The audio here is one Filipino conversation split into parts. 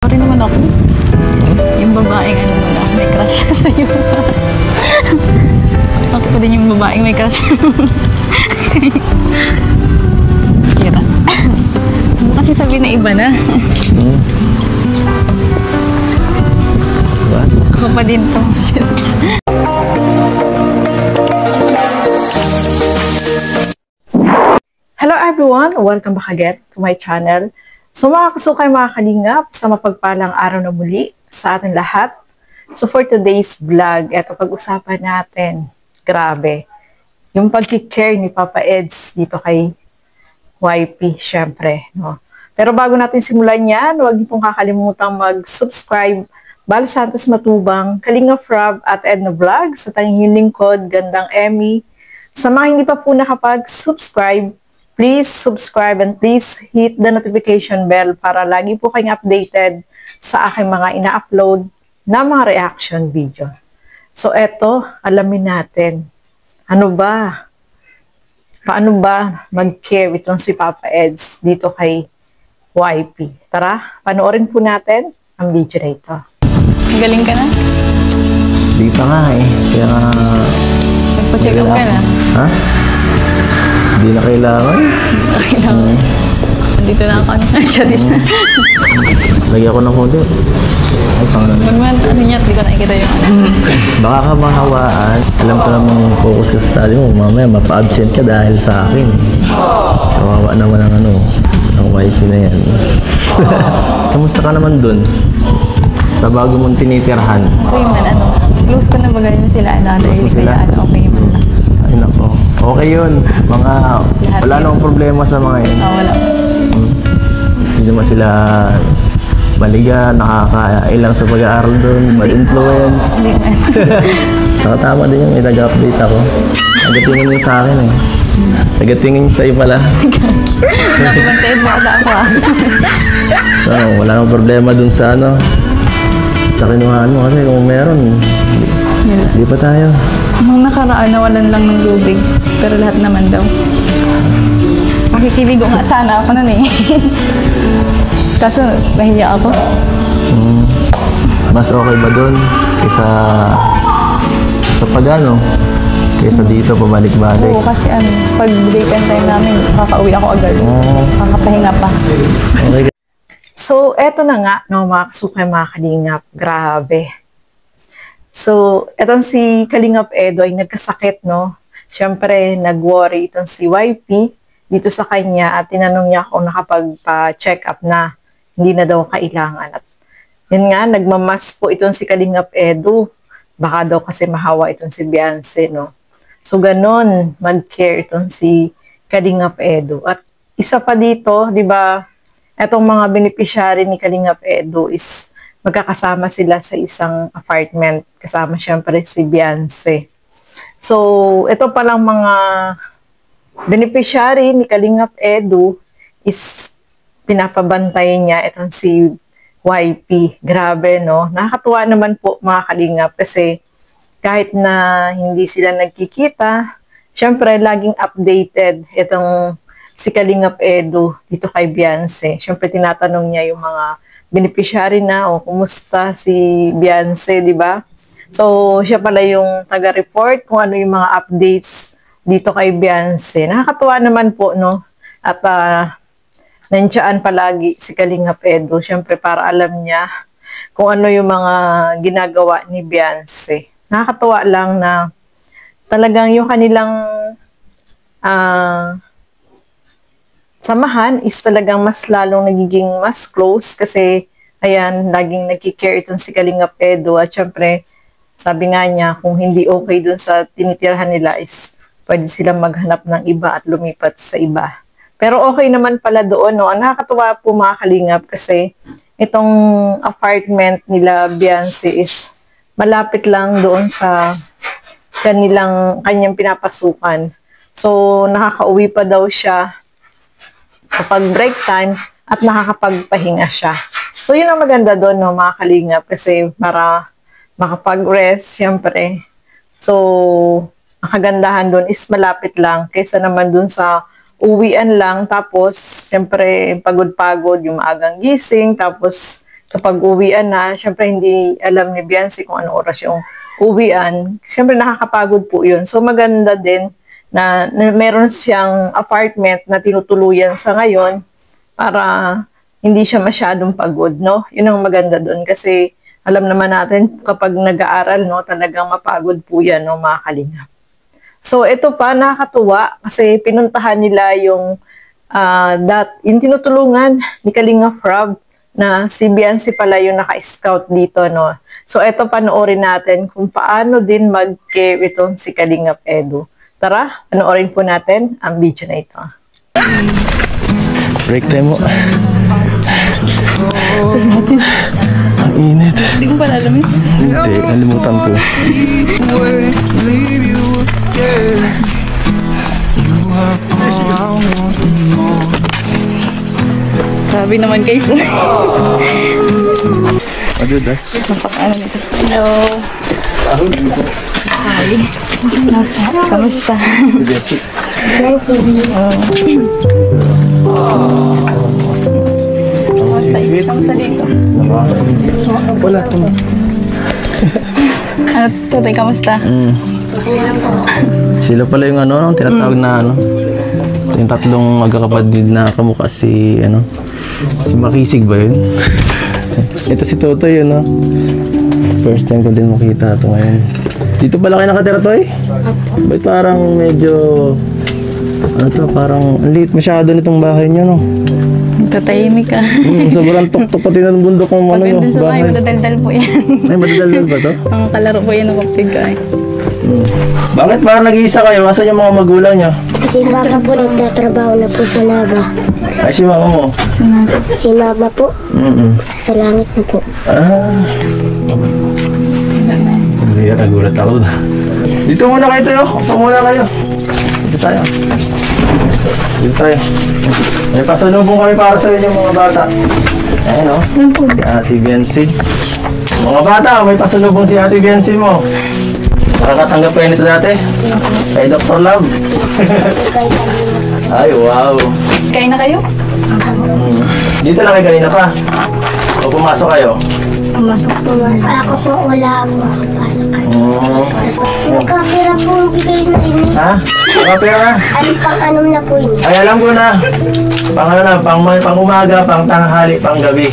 Sorry naman ako. Yung babaeng ano mo na, may crush sa'yo. Ako pa din yung babaeng may crush. Kira. Ano kasi sabi na iba na. Ako pa din to. Hello everyone! Welcome back again to my channel. So mga kasukay, mga kalingap, sa mapagpalang araw na muli sa ating lahat. So for today's vlog, eto pag-usapan natin, grabe, yung pag-care ni Papa Eds dito kay YP, syempre. No? Pero bago natin simulan yan, huwag niyo pong kakalimutan mag-subscribe, Bal Santos Matubang, Kalinga Frab at Edna Vlog, sa tanging lingkod, Gandang Emmy. Sa mga hindi pa po nakapag-subscribe, please subscribe and please hit the notification bell para lagi po kayong updated sa aking mga ina-upload na mga reaction video. So eto, alamin natin. Ano ba? Paano ba mag-care itong si Papa Eds dito kay YP? Tara, panoorin po natin ang video na ito. Galing ka na? Di pa nga eh. Kaya nga... Nagpa-check up ka na? Ha? Hindi na kailangan. Kailangan. Nandito na ako. Charis na. Lagyan ko ng konti. Ay, pangalan. Ano niya, hindi ko nakikita yung ano. Baka ka mahawaan. Alam ko namang focus ka sa study mo. Mamaya, mapa-absent ka dahil sa akin. Kawawa naman ang ano, ang wifi na yan. Kamusta ka naman dun? Sa bago mong tinitirhan. Okay man, ano. Close ko na ba ganyan sila? Close mo sila? Okay man. Ay, nako. Okay yun. Mga, wala nang problema sa mga yun. Wala. Hindi naman sila maliga, nakakailang sa pag-aaral doon, bad-influence. Saka tama din yung nag-update ako. Nagatingin mo sa akin eh. Nagatingin sa'yo pala. Nakibantayin mo ako ako ah. So, wala nang problema dun sa ano, sa kinuhaan mo kasi kung meron, hindi pa tayo. Nung nakaraan, nawalan lang ng lubig. Pero lahat naman daw. Makikiligo nga sana ako nun eh. Kaso, nahiya ako. Mas okay ba dun kaysa sa pag-ano? Kaysa dito, pabalik-balik? Oo, kasi ano, pag break-in time namin, kakauwi ako agad. Kakapahinga pa. Okay. So, eto na nga, no, mga kasukay, mga kalingap. Grabe. So, etong si Kalingap Edo ay nagkasakit, no? Siyempre, nag-worry itong si YP dito sa kanya at tinanong niya kung nakapagpa-check up na hindi na daw kailangan. At yun nga, nagmamas po itong si Kalingap Edo. Baka daw kasi mahawa itong si Beyonce, no? So, ganon, mag-care itong si Kalingap Edo. At isa pa dito, di ba, etong mga beneficiary ni Kalingap Edo is magkakasama sila sa isang apartment. Kasama siyempre si Beyonce. So, ito palang mga beneficiary ni Kalingap Edo is pinapabantay niya itong si YP. Grabe, no? Nakakatuwa naman po mga Kalingap kasi kahit na hindi sila nagkikita, siyempre laging updated itong si Kalingap Edo dito kay Beyonce. Siyempre tinatanong niya yung mga beneficiary na o kumusta si Beyonce, di ba? So, siya pala yung taga-report kung ano yung mga updates dito kay Beyonce. Nakakatuwa naman po, no? At nandiyan palagi si Kalingap Edo, siyempre para alam niya kung ano yung mga ginagawa ni Beyonce. Nakakatuwa lang na talagang yung kanilang samahan is talagang mas lalong nagiging mas close kasi ayan, laging nagkikare itong si Kalingap Edo at syempre, sabi nga niya, kung hindi okay dun sa tinitirhan nila is pwede silang maghanap ng iba at lumipat sa iba. Pero okay naman pala doon, no? Nakakatuwa po mga Kalingap kasi itong apartment nila Beyonce is malapit lang doon sa kanyang pinapasukan. So, nakakauwi pa daw siya kapag break time at nakakapagpahinga siya. So, yun ang maganda doon, no, mga Kalingap, kasi para makapag-rest, syempre. So, ang kagandahan doon is malapit lang kaysa naman doon sa uwian lang. Tapos, syempre, pagod-pagod yung maagang gising. Tapos, kapag uwian na, syempre hindi alam ni Biancy kung anong oras yung uwian. Syempre nakakapagod po yun. So maganda din na meron siyang apartment na tinutuluyan sa ngayon para hindi siya masyadong pagod, no? Yun ang maganda doon kasi alam naman natin kapag nag-aaral, no, talagang mapagod po yan, no, mga kalingap. So ito pa, nakakatuwa kasi pinuntahan nila yung yung tinutulungan ni Kalingap Rob na si Biancy pala yung naka-scout dito, no. So ito panoorin natin kung paano din mag-care itong si Kalingap Edu. Tara, panoorin po natin ang video na ito. Break time mo. Ang init. Hindi ko pala alam yun. Hindi, nalimutan ko. Sabi naman guys. Adudas. Napaka-ano nito. Hello. Hi. Kamusta? Kamusta dito? Wala. Tutoy, kamusta? Sila pala yung ano, tinatawag na ano. Yung tatlong magkakapatid na kamukha si Makisig ba yun? Ito si Totoy yun, no? First time ko din makita ito ngayon. Dito pala kayo nakatira, Toy? Ba't parang medyo... parang ang liit masyado nitong bahay niyo, no? Tatahimik ka. Sobrang tuktok pati ng bundok ng Pag yung din sa bahay, madadaldal po yan. Ay, madadaldal ba to? Ang kalaro po yan ng kapigay. Bakit parang nag-iisa kayo? Asan yung mga magulang niyo? Si Papa po nagtatrabaho na po sa Naga. Ay, si mama mo? Si Mama po, sa langit na po. Hindi, nagulat ako. Dito muna kayo tayo. Upo muna kayo. Dito tayo. Dito tayo. May pasalubong kami para sa inyo mga bata. Ayan o. Si Ate Biancy. Mga bata, may pasalubong si Ate Biancy mo. Nakakatanggap kayo nito dati? Kay Dr. Love. Ay, wow. Kain na kayo? Dito lang kayo kanina pa. O pumasok kayo? Pumasok. Ako po, wala po makapasok kasi. Nagkapira po ang bigay na ini. Ha? Nakapira na? Pang-anom na po ini. Ay, alam ko na. Pang umaga, pang tanghali, pang gabi.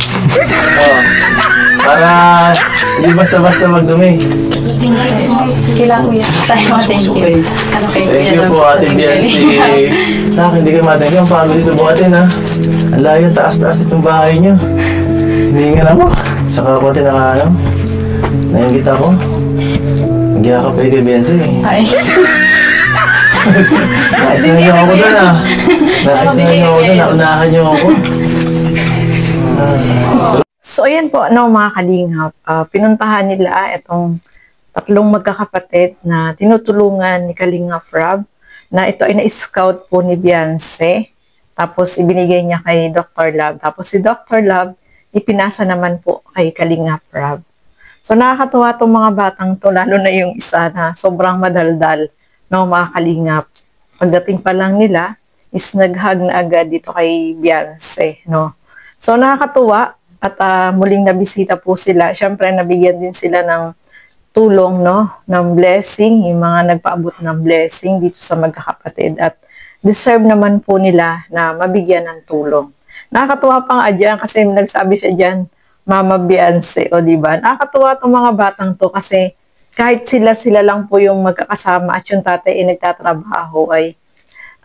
Oh. Para hindi basta-basta magdumi. Kila kuya. Tayo, thank you. Ano kayo? Thank you po, Ate Biancy. Sa akin, hindi kayo matanggi. Ang pagod sa buhatin, ha? Ang layo, taas-taas itong bahay niyo. Hiningan ako. Saka ako nainggit ako. Nagyakap kayo kay Biancy. Hi. Nais na niyo ako doon, ha? Nais na niyo ako doon. Naunahan niyo ako. So, ayan po, mga kalingap. Pinuntahan nila itong tatlong magkakapatid na tinutulungan ni Kalingap Rob na ito ay na-scout po ni Biancy. Tapos, ibinigay niya kay Dr. Love. Tapos, si Dr. Love, ipinasa naman po kay Kalingap Rob. So, nakakatuwa itong mga batang to, lalo na yung isa na sobrang madaldal, mga kalingap. Pagdating pa lang nila, is nag-hug na agad dito kay Biancy, no? So, nakakatuwa. At muling nabisita po sila. Siyempre, nabigyan din sila ng tulong, no? Ng blessing, yung mga nagpaabot ng blessing dito sa magkakapatid. At deserve naman po nila na mabigyan ng tulong. Nakakatuwa pa nga dyan kasi nagsabi siya dyan, Mama Biancy, o diba? Nakakatuwa itong mga batang to kasi kahit sila lang po yung magkakasama at yung tatay ay nagtatrabaho ay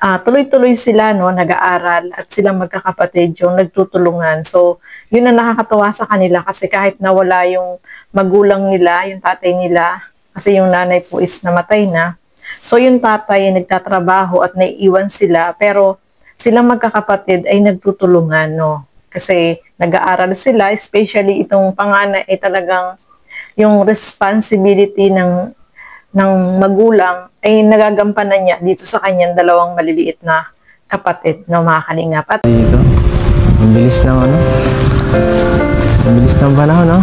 tuloy-tuloy sila, no, nag-aaral at silang magkakapatid yung nagtutulungan. So, yun ang nakakatawa sa kanila kasi kahit nawala yung magulang nila, yung tatay nila, kasi yung nanay po is namatay na. So, yung tatay ay nagtatrabaho at naiiwan sila, pero silang magkakapatid ay nagtutulungan, no. Kasi nag-aaral sila, especially itong panganay ay talagang yung responsibility ng magulang ay nagagampanan niya dito sa kanyang dalawang maliliit na kapatid, no, mga kalingap. At Dito, ang bilis ng ang bilis ng panahon, no?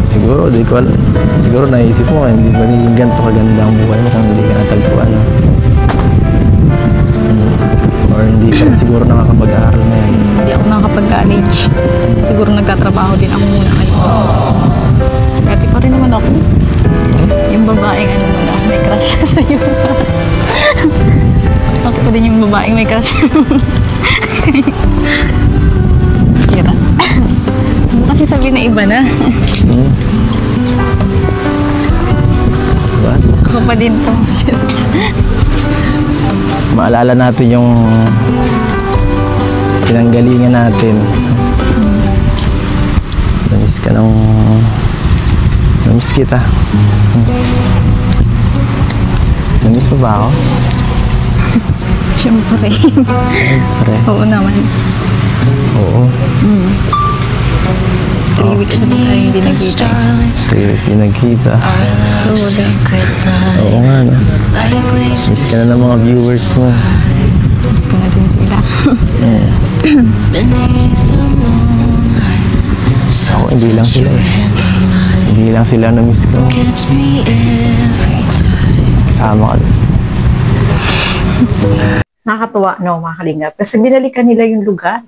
Siguro, siguro naisip mo, hindi ba naging ganito kaganda ang buhay mo kung hindi ka natagpuan, no? Or hindi ka rin siguro nakakapag-aaral ngayon. Hindi ako nakakapag-college. Siguro nagtatrabaho din ako muna ngayon. Dati pa rin naman ako. Yung babaeng ano mo na, may crush siya sa'yo. Ako pa din yung babaeng may crush. Kira. Kasi sabi na iba na. Diba? Ako pa din to. Maalala natin yung pinanggalingan natin. Namiss ka ng... Namiss kita. Namiss pa ba ako? Siyempre. Siyempre. Oo naman. Oo. 3 weeks na tayo hindi nagkita. Kasi pinagkita. Oo din. Oo nga, no? Miss ka na ng mga viewers mo. Miss ko na din sila. Ako, hindi lang sila eh. Hindi lang sila na miss ko. Kasama ka din. Nakakatuwa, no, mga kalingap. Kasi binalikan nila yung lugar.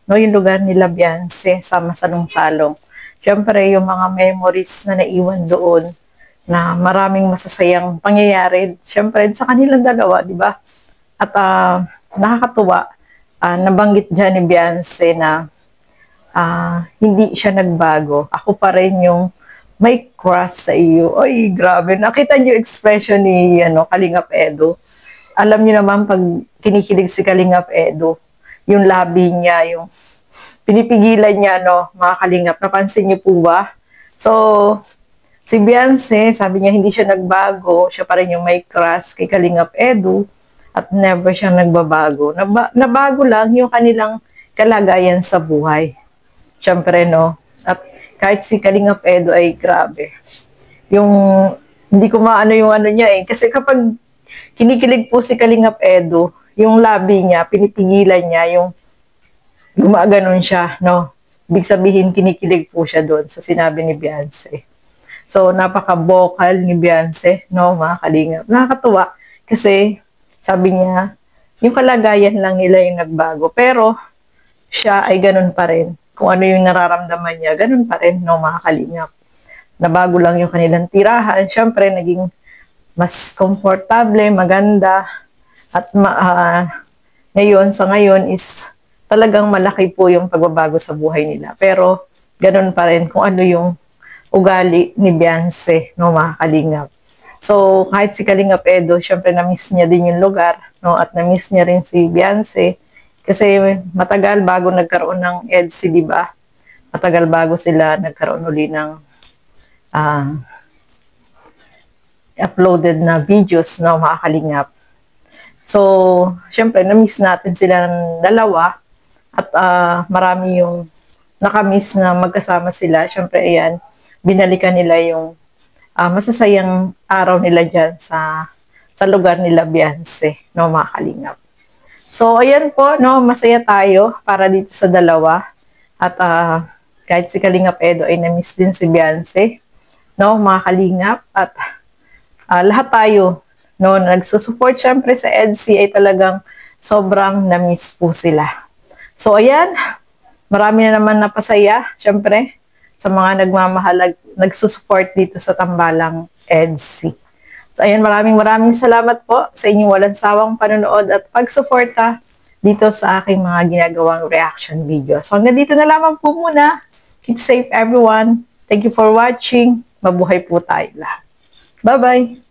No, yung lugar nila Beyonce sa Masalong-Salong. Siyempre, yung mga memories na naiwan doon na maraming masasayang pangyayari. Siyempre, sa kanilang dalawa, di ba? At nakakatuwa, nabanggit dyan ni Beyonce na hindi siya nagbago. Ako pa rin yung may crush sa iyo. Oy, grabe. Nakita niyo yung expression ni Kalingap Edo. Alam niyo naman pag kinikilig si Kalingap Edo, yung labi niya, yung pinipigilan niya, mga kalingap. Napansin niyo po ba? So, si Beyonce, sabi niya hindi siya nagbago. Siya pa rin yung may crush kay Kalingap Edu at never siyang nagbabago. Nabago lang yung kanilang kalagayan sa buhay. Siyempre, no? At kahit si Kalingap Edu ay grabe. Yung, hindi ko maano yung ano niya eh. Kasi kapag kinikilig po si Kalingap Edu, yung labi niya, pinipigilan niya, yung gumaganon siya, no? Ibig sabihin, kinikilig po siya doon sa sinabi ni Beyonce. So, napaka-vocal ni Beyonce, no, mga kalingap. Nakakatuwa kasi sabi niya, yung kalagayan lang nila yung nagbago. Pero, siya ay ganun pa rin. Kung ano yung nararamdaman niya, ganun pa rin, no, mga kalingap. Nabago lang yung kanilang tirahan. Siyempre, naging mas komportable, maganda, at ngayon, sa ngayon is talagang malaki po yung pagbabago sa buhay nila. Pero, ganun pa rin kung ano yung ugali ni Beyonce, no, mga kalingap. So, kahit si Kalingap Edo, syempre na-miss niya din yung lugar, no, at na-miss niya rin si Beyonce. Kasi matagal bago nagkaroon ng EDC, di ba? Matagal bago sila nagkaroon uli ng uploaded na videos, no, mga kalingap. So, syempre, na-miss natin sila ng dalawa at marami yung nakamiss na magkasama sila. Syempre, ayan, binalikan nila yung masasayang araw nila dyan sa lugar nila Beyonce, no, mga kalingap. So, ayan po, no, masaya tayo para dito sa dalawa. At kahit si Kalingap Edo ay na-miss din si Beyonce, no, mga kalingap. At lahat tayo, no, nagsusupport syempre sa EDC ay talagang sobrang na-miss po sila. So, ayan, marami na naman napasaya, syempre, sa mga nagmamahal, nagsusupport dito sa Tambalang EDC. So, ayan, maraming salamat po sa inyong walang sawang panonood at pagsuporta dito sa aking mga ginagawang reaction video. So, hanggang dito na lamang po muna. Keep safe, everyone. Thank you for watching. Mabuhay po tayo lahat. Bye-bye!